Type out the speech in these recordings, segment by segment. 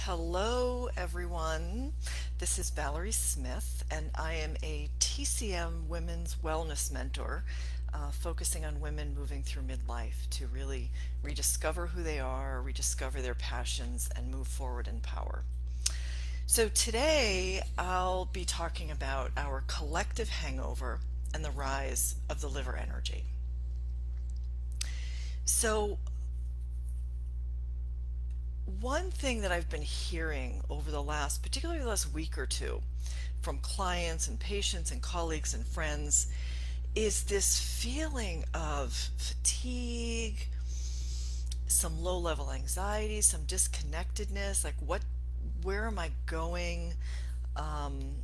Hello, everyone. This is Valerie Smith, and I am a TCM Women's Wellness Mentor, focusing on women moving through midlife to really rediscover who they are, rediscover their passions, and move forward in power. So, today I'll be talking about our collective hangover and the rise of the liver energy. So, one thing that I've been hearing over particularly the last week or two, from clients and patients and colleagues and friends, is this feeling of fatigue, some low level anxiety, some disconnectedness, like where am I going? Um,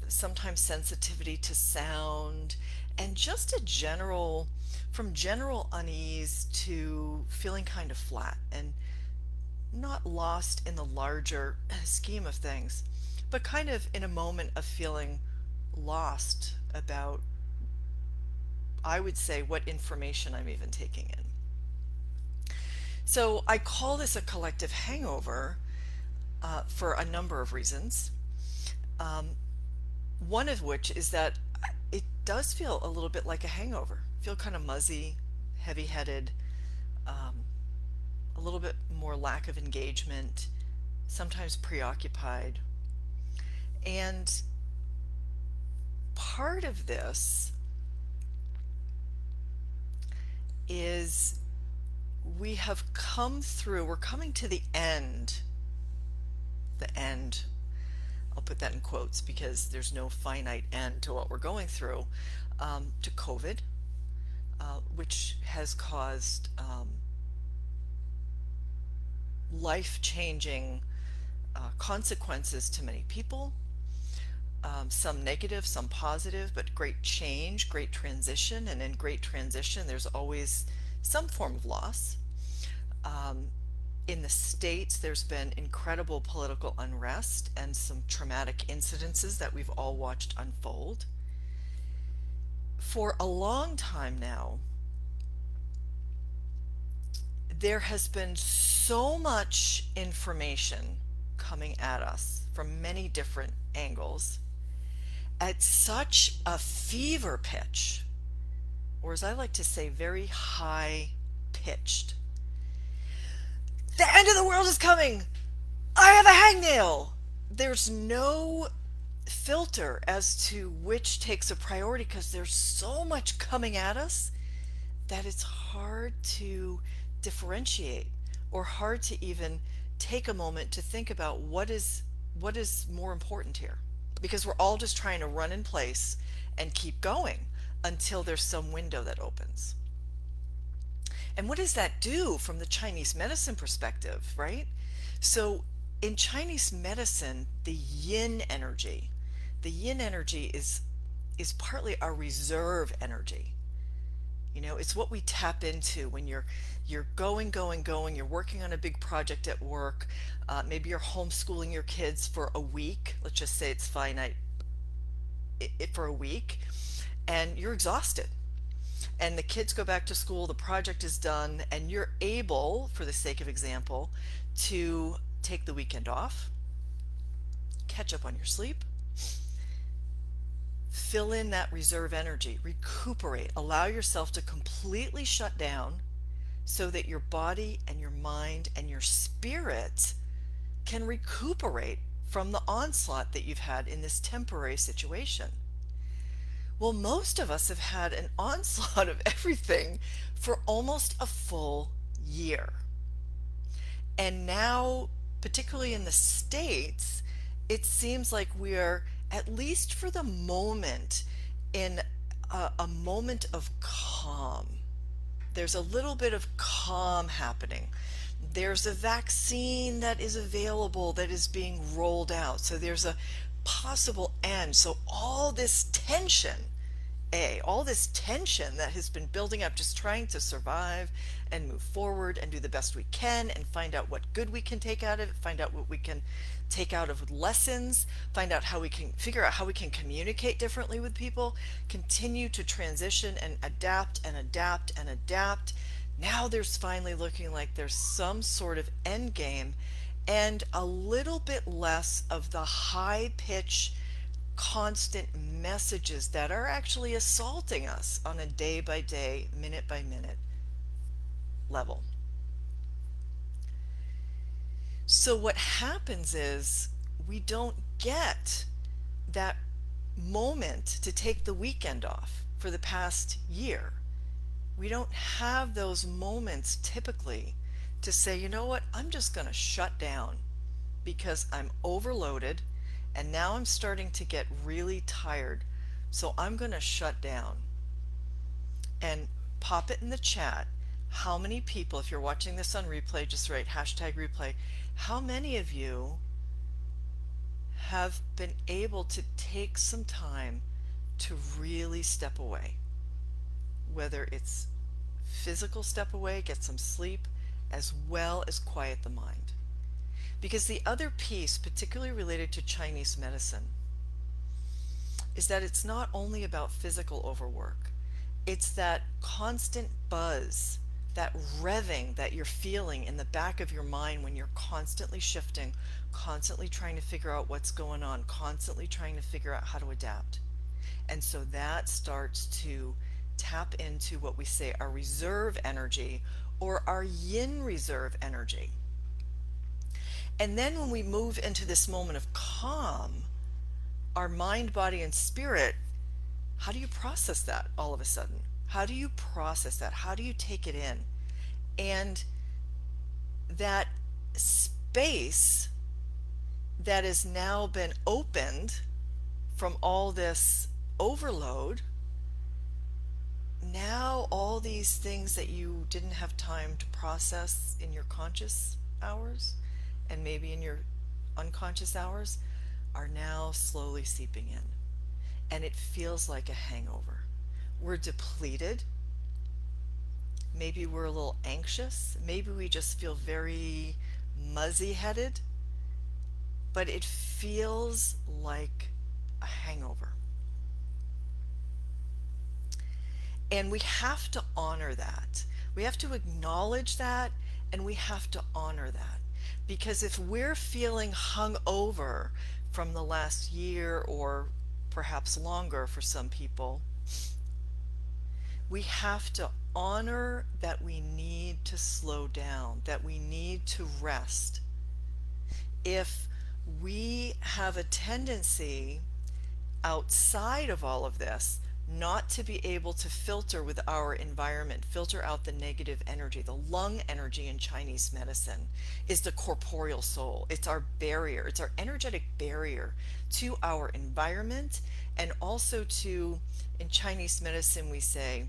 Sometimes sensitivity to sound, and just from general unease to feeling kind of flat and not lost in the larger scheme of things, but kind of in a moment of feeling lost about, I would say, what information I'm even taking in. So I call this a collective hangover for a number of reasons. Um, One of which is that it does feel a little bit like a hangover. Feel kind of muzzy, heavy-headed, um, a little bit more lack of engagement, sometimes preoccupied. And part of this is we're coming to the end. I'll put that in quotes because there's no finite end to what we're going through, to COVID, which has caused life-changing consequences to many people, some negative, some positive, but great change, great transition, and in great transition, there's always some form of loss. Um, in the States, there's been incredible political unrest and some traumatic incidences that we've all watched unfold. For a long time now, there has been so much information coming at us from many different angles at such a fever pitch, or as I like to say, very high pitched. The end of the world is coming! I have a hangnail! There's no filter as to which takes a priority because there's so much coming at us that it's hard to differentiate, or hard to even take a moment to think about what is more important here, because we're all just trying to run in place and keep going until there's some window that opens. And what does that do from the Chinese medicine perspective, right? So in Chinese medicine, the yin energy is partly our reserve energy. It's what we tap into when you're going. You're working on a big project at work. Maybe you're homeschooling your kids for a week. Let's just say it's finite for a week, and you're exhausted. And the kids go back to school, the project is done, and you're able, for the sake of example, to take the weekend off, catch up on your sleep, fill in that reserve energy, recuperate, allow yourself to completely shut down so that your body and your mind and your spirit can recuperate from the onslaught that you've had in this temporary situation. Well, most of us have had an onslaught of everything for almost a full year. And now, particularly in the States, it seems like we are, at least for the moment, in a moment of calm. There's a little bit of calm happening. There's a vaccine that is available that is being rolled out. So there's a possible end. So all this tension that has been building up, just trying to survive and move forward and do the best we can and find out what good we can take out of it, find out what we can take out of lessons, find out how we can figure out how we can communicate differently with people, continue to transition and adapt and adapt and adapt. Now there's finally looking like there's some sort of end game, and a little bit less of the high pitch, constant messages that are actually assaulting us on a day by day, minute by minute level. So, what happens is we don't get that moment to take the weekend off for the past year. We don't have those moments typically to say, you know what, I'm just going to shut down because I'm overloaded and now I'm starting to get really tired. So I'm going to shut down. And pop it in the chat. How many people, if you're watching this on replay, just write hashtag replay. How many of you have been able to take some time to really step away? Whether it's physical step away, get some sleep, as well as quiet the mind. Because the other piece, particularly related to Chinese medicine, is that it's not only about physical overwork, it's that constant buzz, that revving that you're feeling in the back of your mind when you're constantly shifting, constantly trying to figure out what's going on, constantly trying to figure out how to adapt. And so that starts to tap into what we say our reserve energy or our yin reserve energy. And then when we move into this moment of calm, our mind, body, and spirit, how do you process that all of a sudden? How do you process that? How do you take it in? And that space that has now been opened from all this overload, now all these things that you didn't have time to process in your conscious hours and maybe in your unconscious hours are now slowly seeping in. And it feels like a hangover. We're depleted. Maybe we're a little anxious. Maybe we just feel very muzzy headed. But it feels like a hangover. And we have to honor that. We have to acknowledge that, and we have to honor that. Because if we're feeling hung over from the last year or perhaps longer for some people, we have to honor that we need to slow down, that we need to rest. If we have a tendency outside of all of this not to be able to filter with our environment, filter out the negative energy. The lung energy in Chinese medicine is the corporeal soul. It's our barrier, it's our energetic barrier to our environment, and also to, in Chinese medicine, we say,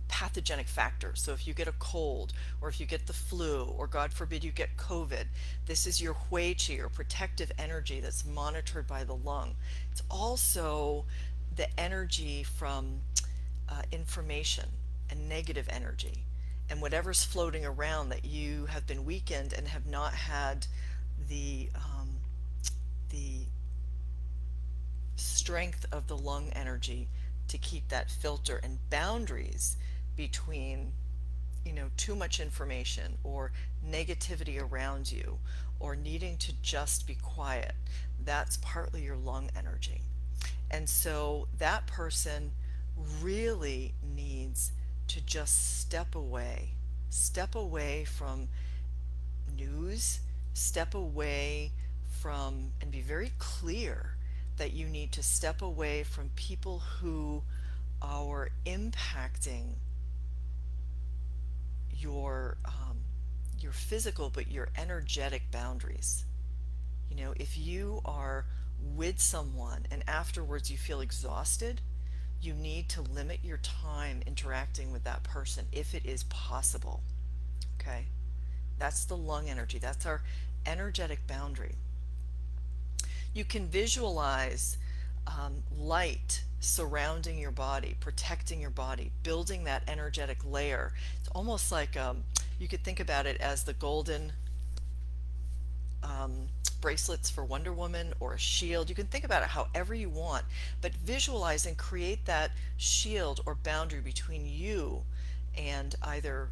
pathogenic factors. So if you get a cold, or if you get the flu, or God forbid you get COVID, this is your hui qi, or protective energy that's monitored by the lung. It's also the energy from information and negative energy and whatever's floating around that you have been weakened and have not had the strength of the lung energy to keep that filter and boundaries between, too much information or negativity around you or needing to just be quiet. That's partly your lung energy. And so that person really needs to just step away from news, step away from, and be very clear that you need to step away from people who are impacting your physical, but your energetic boundaries. If you are with someone and afterwards you feel exhausted, you need to limit your time interacting with that person if it is possible. Okay? That's the lung energy. That's our energetic boundary. You can visualize light surrounding your body, protecting your body, building that energetic layer. It's almost like you could think about it as the golden bracelets for Wonder Woman or a shield. You can think about it however you want, but visualize and create that shield or boundary between you and either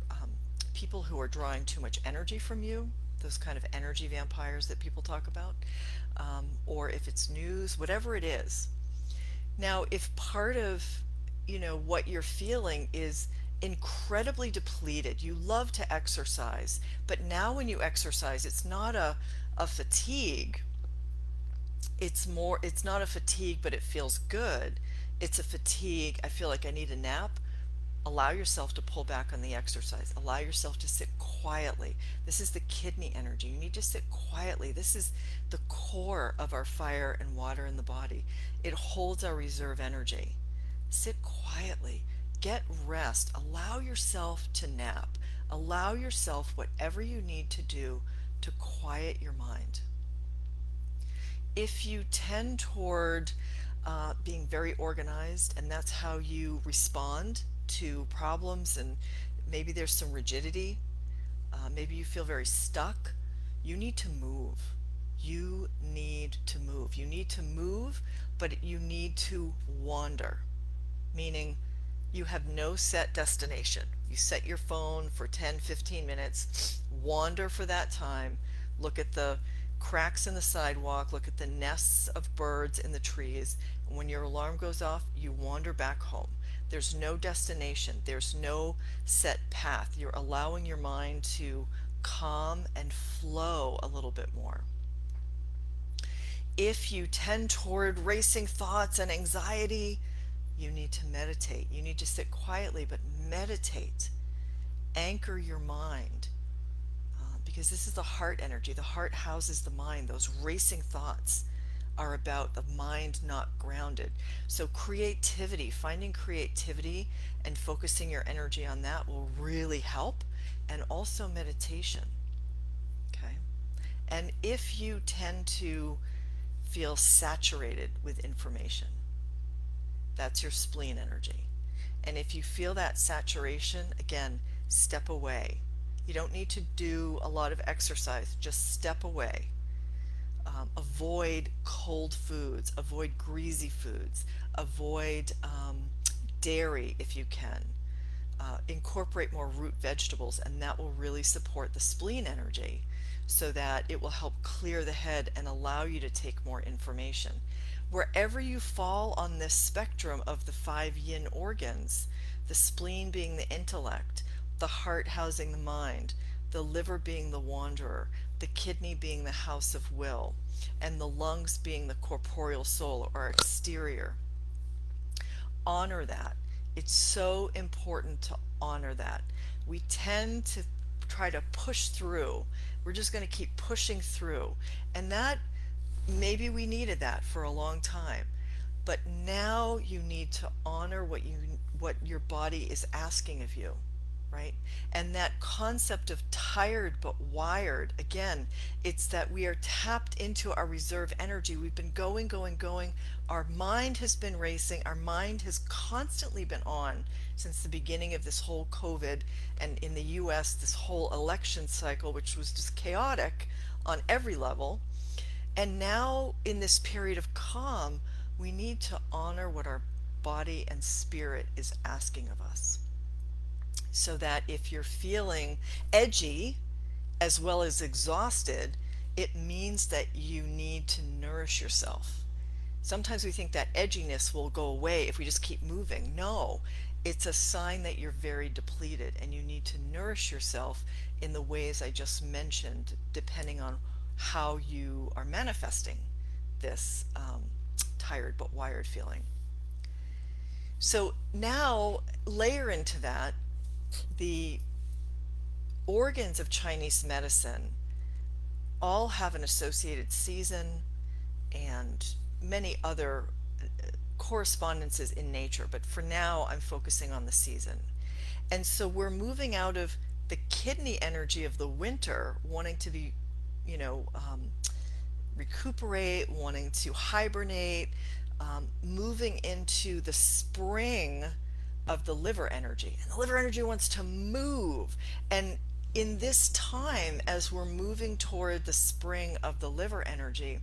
people who are drawing too much energy from you, those kind of energy vampires that people talk about, or if it's news, whatever it is. Now, if part of, what you're feeling is incredibly depleted, you love to exercise, but now when you exercise, it's not a fatigue. It's not a fatigue, but it feels good. It's a fatigue. I feel like I need a nap. Allow yourself to pull back on the exercise. Allow yourself to sit quietly. This is the kidney energy. You need to sit quietly. This is the core of our fire and water in the body. It holds our reserve energy. Sit quietly. Get rest. Allow yourself to nap. Allow yourself whatever you need to do to quiet your mind. If you tend toward being very organized and that's how you respond to problems, and maybe there's some rigidity, maybe you feel very stuck, you need to move. You need to move. You need to move, but you need to wander, meaning you have no set destination. You set your phone for 10, 15 minutes, wander for that time, look at the cracks in the sidewalk, look at the nests of birds in the trees. And when your alarm goes off, you wander back home. There's no destination, there's no set path. You're allowing your mind to calm and flow a little bit more. If you tend toward racing thoughts and anxiety, you need to meditate. You need to sit quietly, but meditate. Anchor your mind, because this is the heart energy. The heart houses the mind. Those racing thoughts are about the mind not grounded. So creativity, finding creativity and focusing your energy on that will really help, and also meditation. Okay? And if you tend to feel saturated with information, that's your spleen energy. And if you feel that saturation, again, step away. You don't need to do a lot of exercise, just step away. Avoid cold foods, avoid greasy foods, avoid dairy if you can. Incorporate more root vegetables, and that will really support the spleen energy so that it will help clear the head and allow you to take more information. Wherever you fall on this spectrum of the 5 yin organs, the spleen being the intellect, the heart housing the mind, the liver being the wanderer, the kidney being the house of will, and the lungs being the corporeal soul or exterior. Honor that. It's so important to honor that. We tend to try to push through. We're just going to keep pushing through. And that, maybe we needed that for a long time. But now you need to honor what your body is asking of you. Right? And that concept of tired but wired, again, it's that we are tapped into our reserve energy. We've been going, going, going. Our mind has been racing. Our mind has constantly been on since the beginning of this whole COVID, and in the US, this whole election cycle, which was just chaotic on every level. And now in this period of calm, we need to honor what our body and spirit is asking of us. So that if you're feeling edgy as well as exhausted, it means that you need to nourish yourself. Sometimes we think that edginess will go away if we just keep moving. No, it's a sign that you're very depleted and you need to nourish yourself in the ways I just mentioned, depending on how you are manifesting this tired but wired feeling. So now layer into that the organs of Chinese medicine all have an associated season and many other correspondences in nature, but for now I'm focusing on the season. And so we're moving out of the kidney energy of the winter, wanting to be, recuperate, wanting to hibernate, moving into the spring of the liver energy. And the liver energy wants to move. And in this time, as we're moving toward the spring of the liver energy,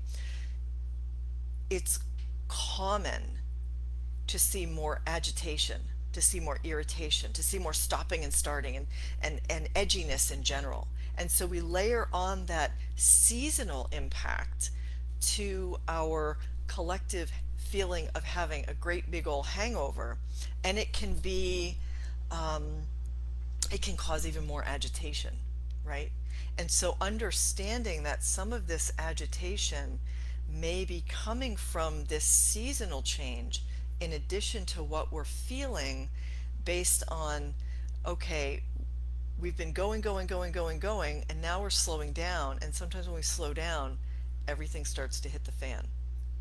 it's common to see more agitation, to see more irritation, to see more stopping and starting, and edginess in general. And so we layer on that seasonal impact to our collective feeling of having a great big old hangover, and it can cause even more agitation, right? And so understanding that some of this agitation may be coming from this seasonal change in addition to what we're feeling based on, okay, we've been going, and now we're slowing down. And sometimes when we slow down, everything starts to hit the fan.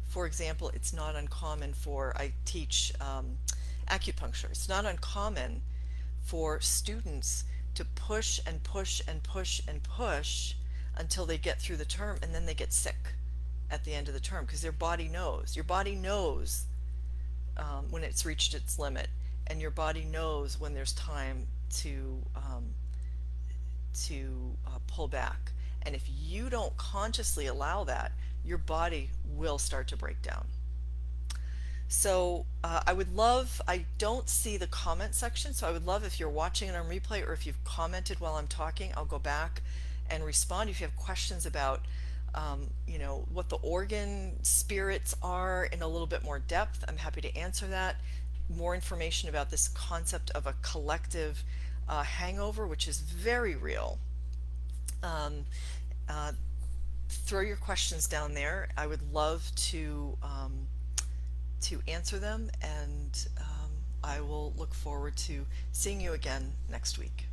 For example, it's not uncommon I teach acupuncture. It's not uncommon for students to push and push and push and push until they get through the term, and then they get sick at the end of the term because their body knows. Your body knows when it's reached its limit, and your body knows when there's time to pull back. And if you don't consciously allow that, your body will start to break down. So I don't see the comment section, so I would love if you're watching it on replay or if you've commented while I'm talking, I'll go back and respond. If you have questions about, what the organ spirits are in a little bit more depth, I'm happy to answer that. More information about this concept of a collective hangover, which is very real. Um, uh, Throw your questions down there. I would love to answer them, and I will look forward to seeing you again next week.